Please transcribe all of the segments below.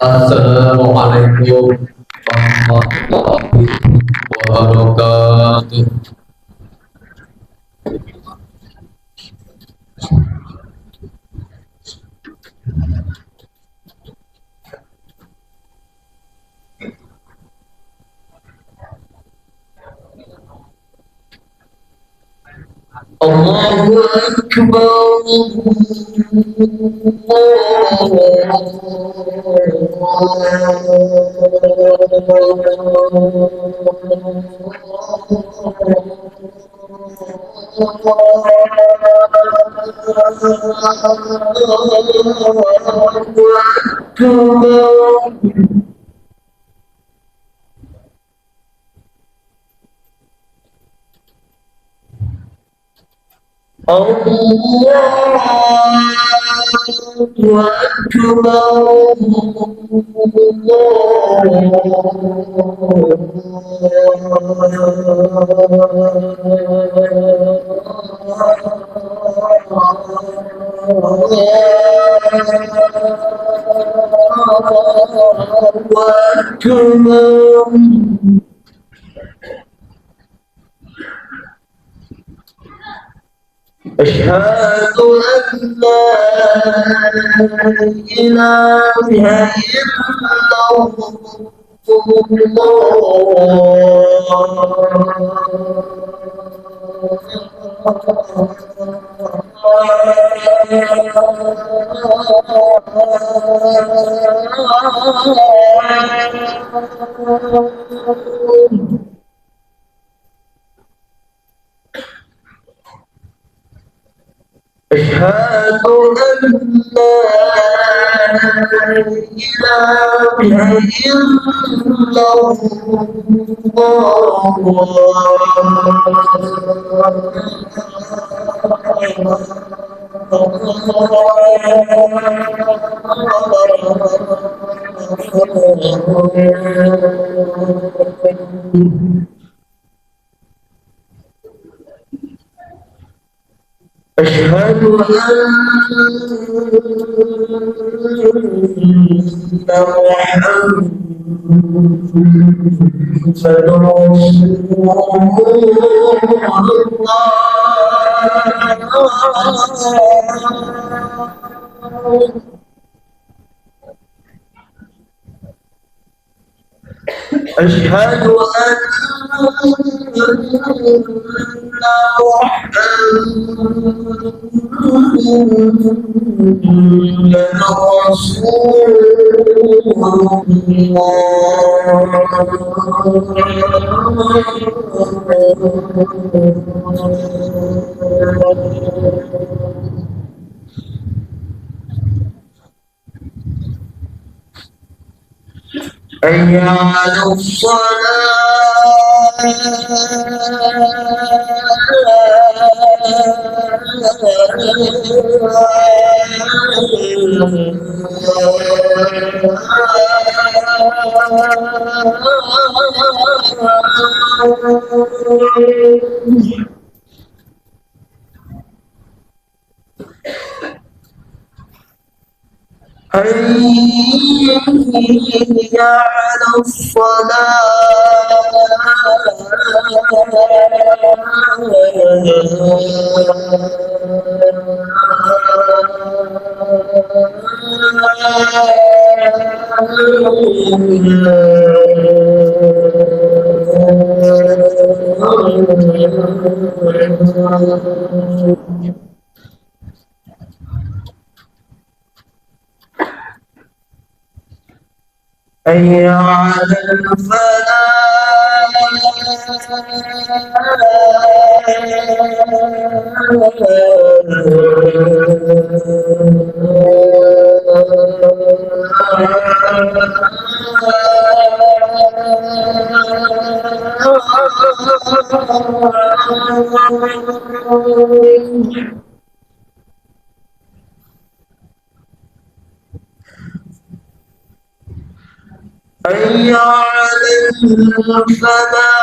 Assalamualaikum warahmatullahi wabarakatuh. Allahu Akbar. Allahu Akbar. الله أكبر. أشهد أن لا إله إلا الله. أشهد أن لا إله إلا الله. أشهد أن محمدا رسول الله. أشهد أن محمدا رسول الله. حي على الصلاة. حي على الصلاة. حي على الفلاح. حي على الفلاح.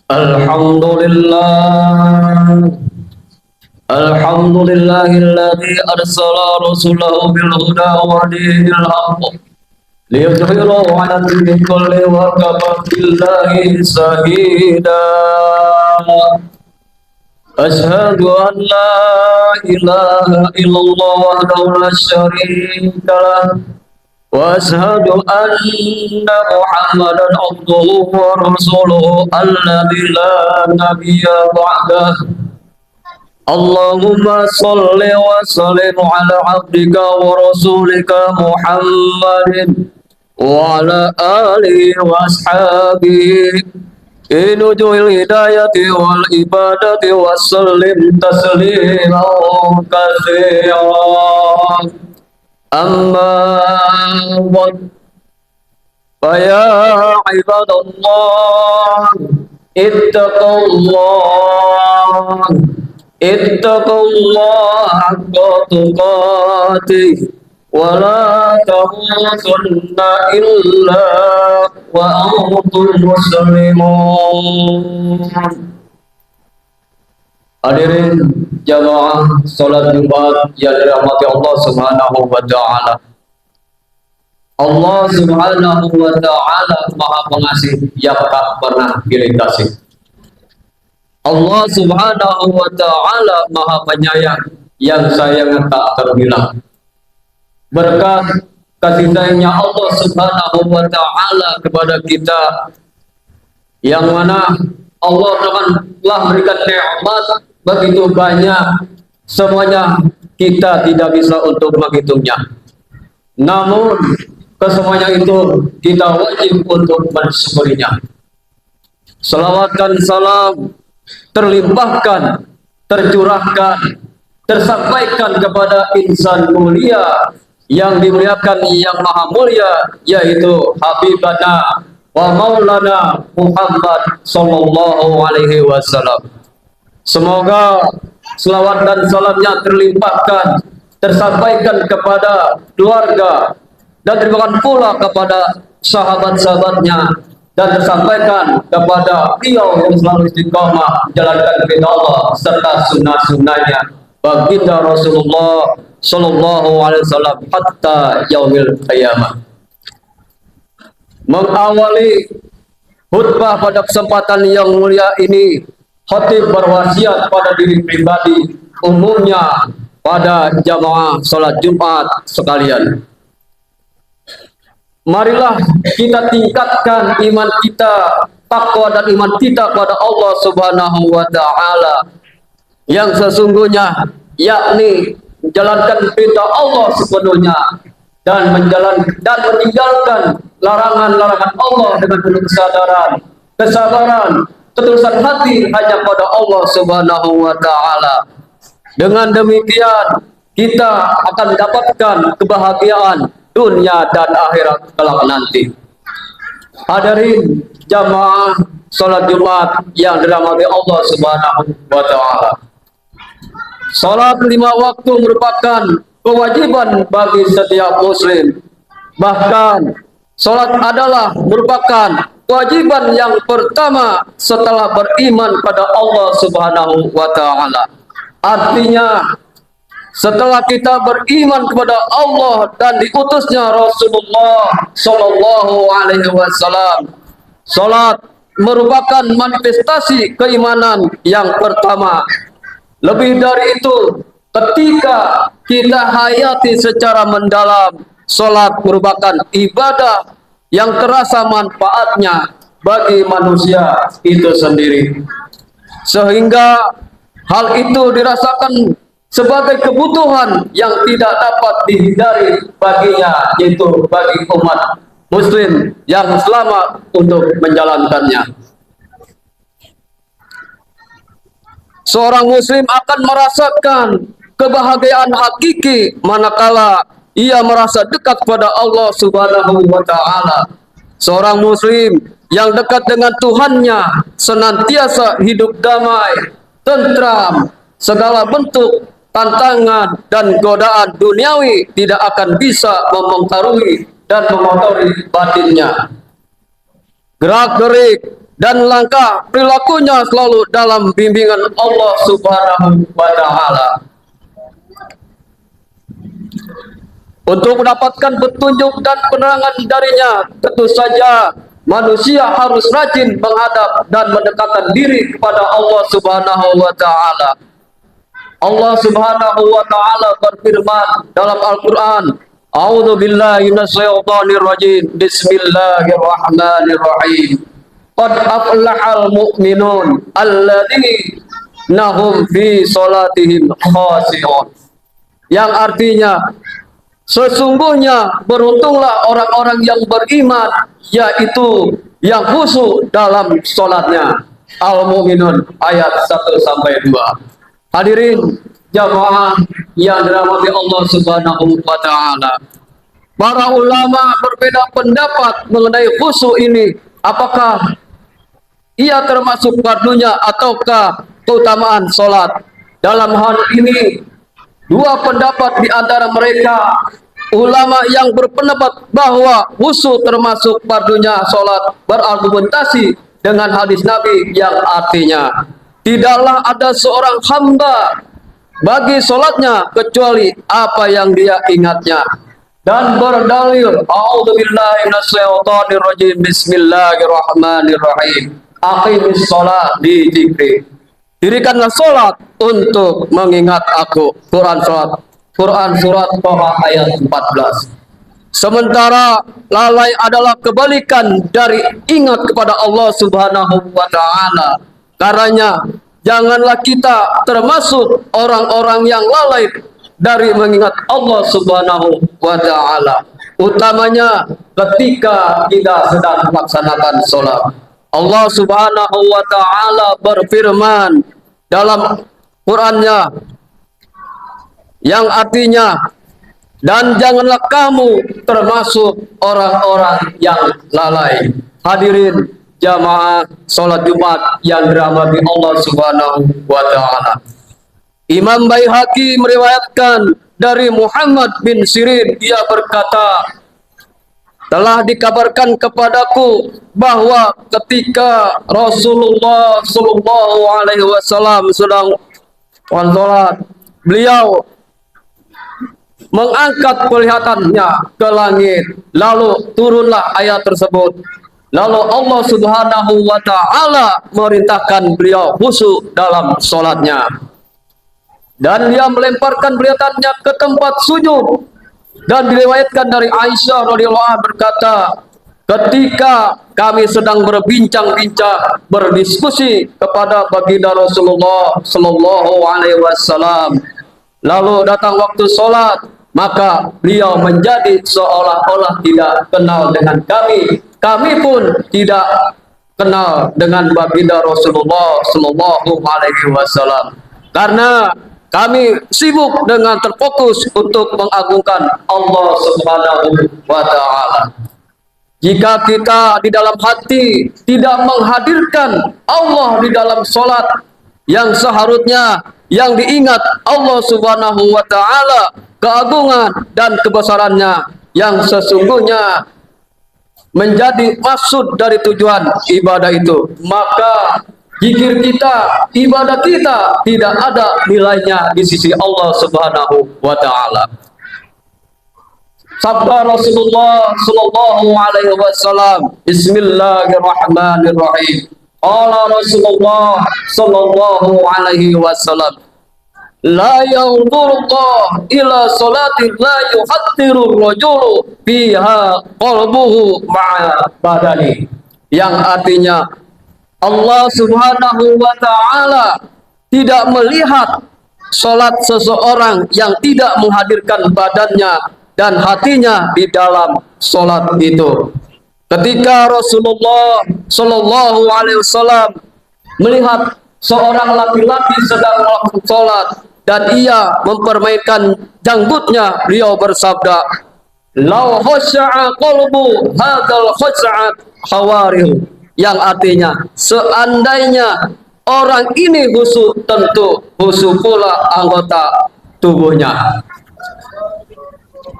Alhamdulillah, Alhamdulillahilladzi arsala rasulahu bil huda wa dinil haqq liyudhhirahu 'ala dini kulli wa kafa billahi shahida. Asyhadu an la ilaha illallah wahdahu la syarika lah wa asyhadu anna Muhammadan abduhu wa rasuluhu alladzi la nabiyya ba'dahu. Allahumma salli wa sallim ala abdika wa rasulika Muhammadin wa ala alihi wa ashabihi inujuhil hidayati wal ibadati wa sallim tasliman katsiran. Amma ba'd, fa ya ibadallah ittaqullah haqqa tuqatih wa la tamutunna illa wa antum muslimun. Hadirin jamaah salat Jumat yang dirahmati Allah Subhanahu wa taala. Allah Subhanahu wa taala Maha Pengasih yang tak pernah pilih kasih. Allah Subhanahu wa taala Maha Penyayang yang sayang tak terbilang. Berkat kasih sayangnya Allah Subhanahu wa taala kepada kita, yang mana Allah telah berikan nikmat begitu banyak, semuanya kita tidak bisa untuk menghitungnya. Namun kesemuanya itu kita wajib untuk mensyukurinya. Salawat dan salam terlimpahkan, tercurahkan, tersampaikan kepada insan mulia yang dimuliakan yang maha mulia, yaitu Habibana wa Maulana Muhammad sallallahu alaihi wasallam. Semoga selawat dan salamnya terlimpahkan, tersampaikan kepada keluarga, dan diberikan pula kepada sahabat-sahabatnya, dan tersampaikan kepada beliau yang selalu istiqamah menjalankan perintah Allah serta sunnah-sunnahnya baginda Rasulullah sallallahu alaihi wasallam hatta yaumil qiyamah. Mengawali khutbah pada kesempatan yang mulia ini, khatib berwasiat pada diri pribadi, umumnya pada jamaah salat Jumat sekalian. Marilah kita tingkatkan iman kita, takwa dan iman kita pada Allah Subhanahu wa taala yang sesungguhnya, yakni menjalankan perintah Allah sepenuhnya dan meninggalkan larangan-larangan Allah dengan penuh kesadaran, kesabaran, ketulusan hati hanya pada Allah Subhanahu wa taala. Dengan demikian kita akan mendapatkan kebahagiaan dunia dan akhirat kelak nanti. Hadirin jamaah salat Jumat yang dirahmati Allah Subhanahu wa taala. Salat 5 waktu merupakan kewajiban bagi setiap muslim. Bahkan salat adalah merupakan kewajiban yang pertama setelah beriman pada Allah Subhanahu wa taala. Artinya setelah kita beriman kepada Allah dan diutusnya Rasulullah Sallallahu Alaihi Wasallam, salat merupakan manifestasi keimanan yang pertama. Lebih dari itu, ketika kita hayati secara mendalam, salat merupakan ibadah yang terasa manfaatnya bagi manusia itu sendiri, sehingga hal itu dirasakan sebagai kebutuhan yang tidak dapat dihindari baginya, yaitu bagi umat muslim yang selamat untuk menjalankannya. Seorang muslim akan merasakan kebahagiaan hakiki manakala ia merasa dekat pada Allah Subhanahu wa taala. Seorang muslim yang dekat dengan Tuhannya senantiasa hidup damai, tentram. Segala bentuk tantangan dan godaan duniawi tidak akan bisa mempengaruhi dan mengotori batinnya. Gerak-gerik dan langkah perilakunya selalu dalam bimbingan Allah Subhanahu wa taala. Untuk mendapatkan petunjuk dan penerangan darinya, tentu saja manusia harus rajin menghadap dan mendekatkan diri kepada Allah Subhanahu wa taala. Allah Subhanahu wa taala berfirman dalam Al-Qur'an, A'udzu billahi minasyaitonir rajim. Bismillahirrahmanirrahim. Qad aflahal mu'minun alladzina hum fi shalatihim khashi'un. Yang artinya sesungguhnya beruntunglah orang-orang yang beriman, yaitu yang khusyuk dalam salatnya. Al-Mu'minun ayat 1 sampai 2. Hadirin jamaah yang dirahmati Allah Subhanahu wa taala. Para ulama berbeda pendapat mengenai khusyuk ini, apakah ia termasuk fardunya ataukah keutamaan salat. Dalam hal ini dua pendapat di antara mereka. Ulama yang berpendapat bahwa khusyuk termasuk fardunya salat berargumentasi dengan hadis Nabi yang artinya, tidaklah ada seorang hamba bagi salatnya kecuali apa yang dia ingatnya, dan berdalil a'udzubillahi minasyaitonir rajim bismillahirrahmanirrahim aqimis shalah di dzikri. Dirikanlah salat untuk mengingat aku. Quran surat Toha ayat 14. Sementara lalai adalah kebalikan dari ingat kepada Allah Subhanahu wa taala. Karenanya janganlah kita termasuk orang-orang yang lalai dari mengingat Allah Subhanahu wa taala, utamanya ketika kita sedang melaksanakan sholat. Allah Subhanahu wa taala berfirman dalam Qur'annya yang artinya, dan janganlah kamu termasuk orang-orang yang lalai. Hadirin jamaah salat Jumat yang dirahmati Allah Subhanahu wa taala. Imam Baihaqi meriwayatkan dari Muhammad bin Sirin, dia berkata, telah dikabarkan kepadaku bahwa ketika Rasulullah Sallallahu Alaihi Wasallam sedang salat, beliau mengangkat penglihatannya ke langit, lalu turunlah ayat tersebut. Lalu Allah Subhanahu wa taala merintahkan beliau khusyuk dalam salatnya, dan dia melemparkan penglihatannya ke tempat sujud. Dan diriwayatkan dari Aisyah radhiyallahu anha berkata, ketika kami sedang berbincang-bincang, berdiskusi kepada baginda Rasulullah Sallallahu Alaihi Wasallam, lalu datang waktu sholat, maka beliau menjadi seolah-olah tidak kenal dengan kami. Kami pun tidak kenal dengan baginda Rasulullah Sallallahu Alaihi Wasallam, karena kami sibuk dengan terfokus untuk mengagungkan Allah Subhanahu wa Ta'ala. Jika kita di dalam hati tidak menghadirkan Allah di dalam sholat, yang seharusnya yang diingat Allah Subhanahu wa Ta'ala, keagungan dan kebesarannya yang sesungguhnya menjadi maksud dari tujuan ibadah itu, maka zikir kita, ibadah kita tidak ada nilainya di sisi Allah Subhanahu wa Ta'ala. Sabda Rasulullah Sallallahu Alaihi Wasallam, Bismillahirrahmanirrahim. Qala Rasulullah Sallallahu Alaihi Wasallam, la yanzurullah ila salati la yuhattiru rajulu fiha qalbuhu ma'a badani, yang artinya Allah Subhanahu wa Ta'ala tidak melihat salat seseorang yang tidak menghadirkan badannya dan hatinya di dalam salat itu. Ketika Rasulullah Sallallahu Alaihi Wasallam melihat seorang laki-laki sedang melakukan salat dan ia mempermainkan janggutnya, beliau bersabda, "Lau khasha'a qalbu hadzal khasha'at hawarihu," yang artinya seandainya orang ini khusyuk, tentu khusyuk pula anggota tubuhnya.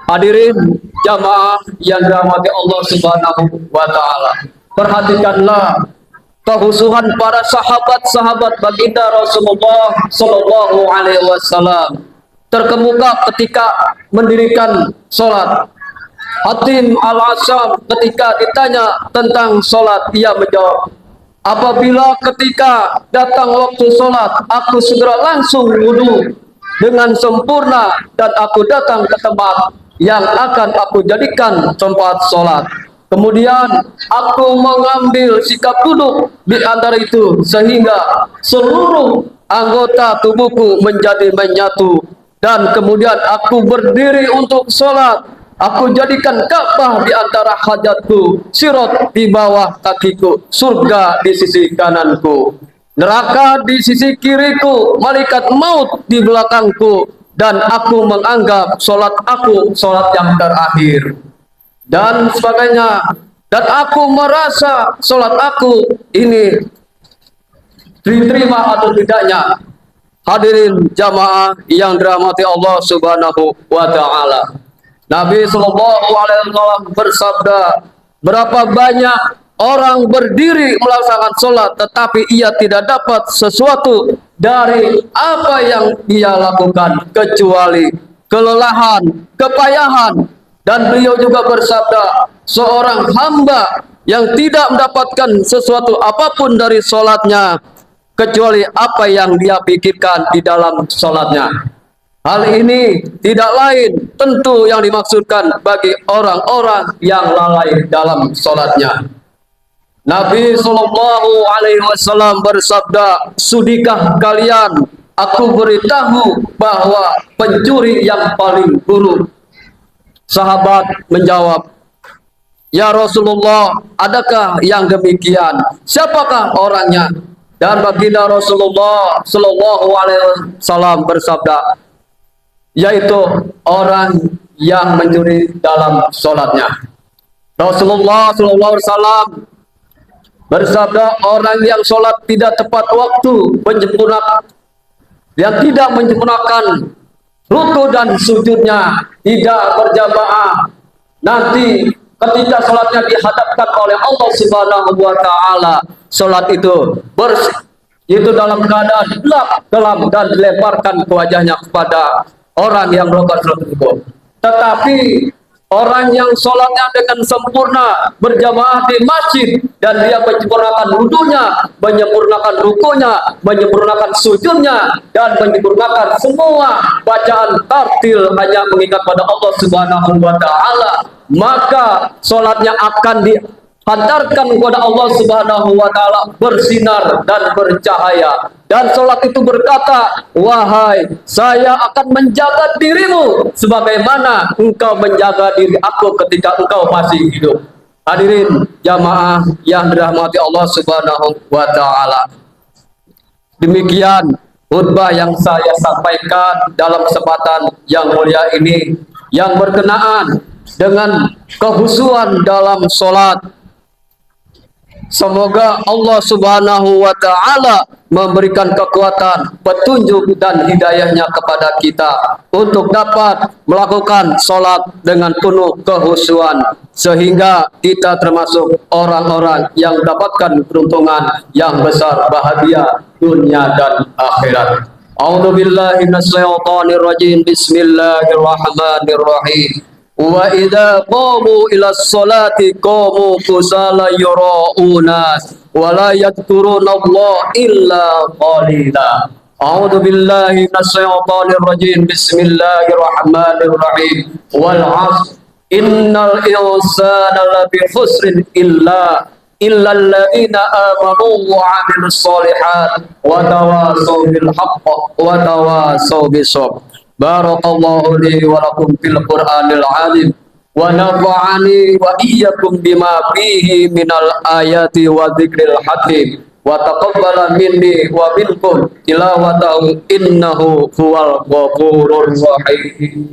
Hadirin jamaah yang dirahmati Allah Subhanahu wa Ta'ala, perhatikanlah kehusuhan para sahabat-sahabat baginda Rasulullah Sallallahu Alaihi Wasallam terkemuka ketika mendirikan sholat. Hatim Al-Asam ketika ditanya tentang sholat, ia menjawab, apabila ketika datang waktu sholat, aku segera langsung wudhu dengan sempurna dan aku datang ke tempat yang akan aku jadikan tempat sholat. Kemudian aku mengambil sikap duduk di antara itu sehingga seluruh anggota tubuhku menjadi menyatu, dan kemudian aku berdiri untuk sholat. Aku jadikan Ka'bah di antara hajatku, sirat di bawah kakiku, surga di sisi kananku, neraka di sisi kiriku, malaikat maut di belakangku, dan aku menganggap sholat aku sholat yang terakhir, dan sebagainya. Dan aku merasa sholat aku ini diterima atau tidaknya. Hadirin jamaah yang dirahmati Allah Subhanahu wa Ta'ala, Nabi Sallallahu Alaihi Wasallam bersabda, berapa banyak orang berdiri melaksanakan sholat tetapi ia tidak dapat sesuatu dari apa yang ia lakukan kecuali kelelahan, kepayahan. Dan beliau juga bersabda, seorang hamba yang tidak mendapatkan sesuatu apapun dari sholatnya kecuali apa yang dia pikirkan di dalam sholatnya. Hal ini tidak lain tentu yang dimaksudkan bagi orang-orang yang lalai dalam sholatnya. Nabi Sallallahu Alaihi Wasallam bersabda, sudikah kalian aku beritahu bahwa pencuri yang paling buruk? Sahabat menjawab, ya Rasulullah, adakah yang demikian? Siapakah orangnya? Dan baginda Rasulullah Sallallahu Alaihi Wasallam bersabda, yaitu orang yang mencuri dalam sholatnya. Rasulullah Sallallahu Alaihi Wasallam bersabda, orang yang sholat tidak tepat waktu, yang tidak menyempurnakan ruku dan sujudnya, tidak berjamaah, nanti ketika sholatnya dihadapkan oleh Allah Subhanahu wa Ta'ala, sholat itu bersih, itu dalam keadaan gelap dan dilemparkan ke wajahnya kepada orang yang melakukan sholat tersebut. Tetapi orang yang sholatnya dengan sempurna, berjamaah di masjid, dan dia menyempurnakan wudunya, menyempurnakan rukunya, menyempurnakan sujudnya, dan menyempurnakan semua bacaan tartil hanya mengingat pada Allah Subhanahu wa Ta'ala, maka sholatnya akan dihantarkan kepada Allah Subhanahu wa Ta'ala bersinar dan bercahaya. Dan sholat itu berkata, wahai, saya akan menjaga dirimu sebagaimana engkau menjaga diri aku ketika engkau masih hidup. Hadirin jamaah yang dirahmati Allah Subhanahu wa taala. Demikian khutbah yang saya sampaikan dalam kesempatan yang mulia ini yang berkenaan dengan kehusuan dalam sholat. Semoga Allah Subhanahu wa taala memberikan kekuatan, petunjuk dan hidayahnya kepada kita untuk dapat melakukan sholat dengan penuh kehusuan sehingga kita termasuk orang-orang yang mendapatkan keuntungan yang besar, bahagia dunia dan akhirat. A'udzu billahi minasyaitonir rajim. Bismillahirrahmanirrahim. Wa idza qamu ila sholati qamu kusala yura'una wa la yadhkuruna Allah illa qalila. A'udzu billahi minasyaitonir rajim. Bismillahirrahmanirrahim. Wal 'ashr innal insana lafi khusrin illa alladziina aamanu wa 'amilus sholihat wa tawashaw bil haqq wa tawashaw bis sabr. Barakallahu li wa lakum fil Qur'anil azim wa nafa'ani wa iyyakum bima fihi minal ayati wa dzikril hakim wa taqabbala minni wa minkum tilawatahu innahu huwal ghafurur rahim.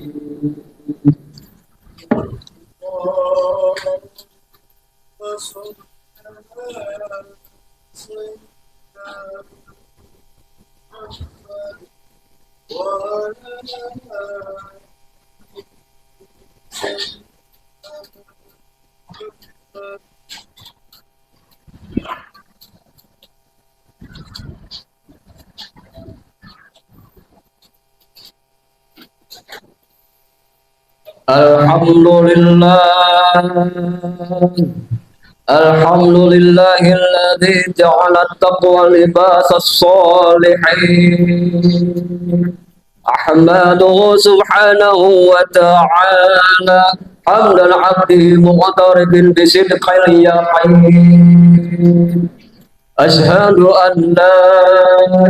Alhamdulillahilladzi ja'ala at-taqwa libasas sholihin. Ahmaduhu subhanahu wa ta'ala hamdan 'abdihi muqtaribin bisidqil yaqin. Ashhadu an la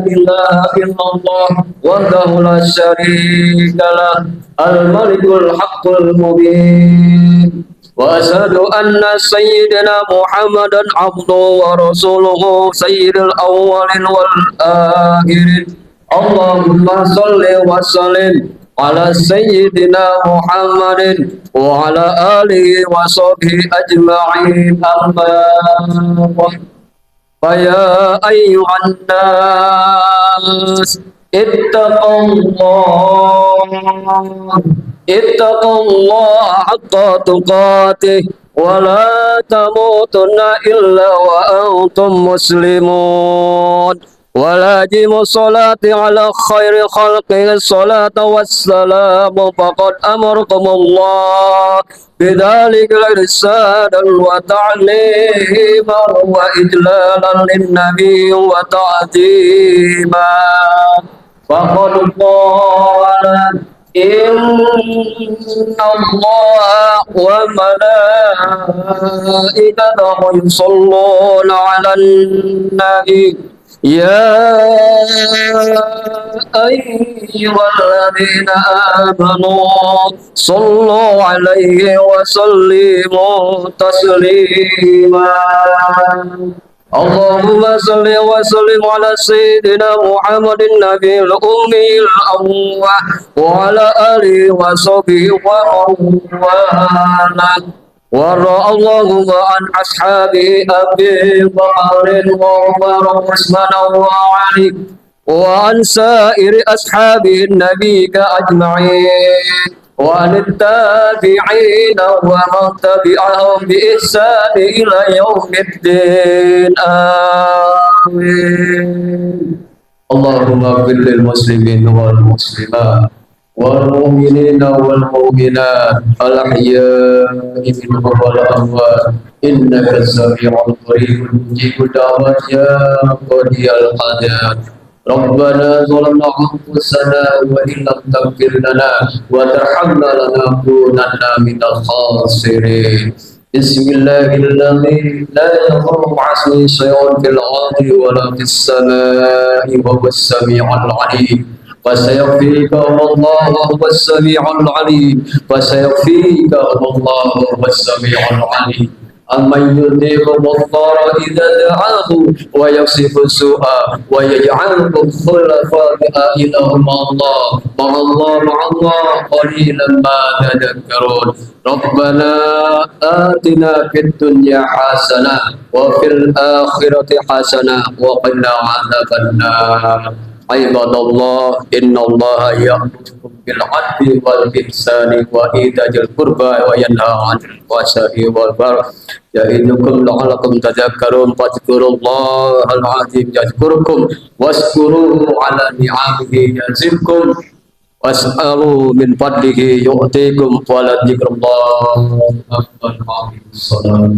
ilaha illallah wahdahu la syarika lah al-malikul haqqul mubin. Wa ashhadu anna sayyidina Muhammadan abduhu wa rasuluhu sayyidil awwalin wal akhirin. Allahumma salli wa sallim ala sayyidina Muhammadin wa ala alihi wa sahbihi ajma'in. Amma faya ayyuhan nas ittaqullah haqqa tuqatih wa la tamutunna illa wa antum muslimun. Walajimu salati ala khairi khalqihi salata wassalamu faqad amarkumullah bidhalika irsadan wa ta'liman wa ijlalan linnabi wa ta'zima. Faqad qala inna Allah wa malaikatahu yusalluna 'alan nabi ya ayyuhalladzina amanu sallu 'alaihi wa sallimu taslima. Allahumma salli wa sallim ala sayyidina Muhammadin nabiyil ummiyil awwal wa ala alihi wa sahbihi wa mawala. Wara Allahumma an ashabi Abi Bakr wa Umar wa Utsman wa Ali wa an sairi ashabi Nabi ajma'in wa an tabi'in wa man tabi'ahum bi ihsan ila yaumiddin. Amin. Allahumma ighfir lil muslimin wal muslimat والمؤمنين والمؤمنات الأحياء منهم والأموات إنك سميع قريب مجيب الدعوات يا قاضي الحاجات. ربنا ظلمنا أنفسنا وإن لم تغفر لنا وترحمنا لنكونن من الخاسرين. بسم الله الذي لا يضر مع اسمه شيء في الأرض ولا في السماء وهو السميع العليم. فسيكفيك الله وهو السميع العليم. فسيكفيك الله وهو السميع العليم. أمن يجيب المضطر إذا دعاه ويكشف السوء ويجعلكم خلفاء إله مع الله قليلا ما تذكرون ربنا آتنا في الدنيا حسنة وفي الآخرة حسنة وقنا عذاب النار عباد الله إن الله يأمركم بالعدل والإحسان وإيتاء ذي القربى وينهى عن الفحشاء والمنكر يعظكم لعلكم تذكرون فاذكروا الله العظيم يذكركم واشكروه على نعمه يزدكم واسألوا من فضله يؤتيكم ولذكر الله أكبر. الصلاة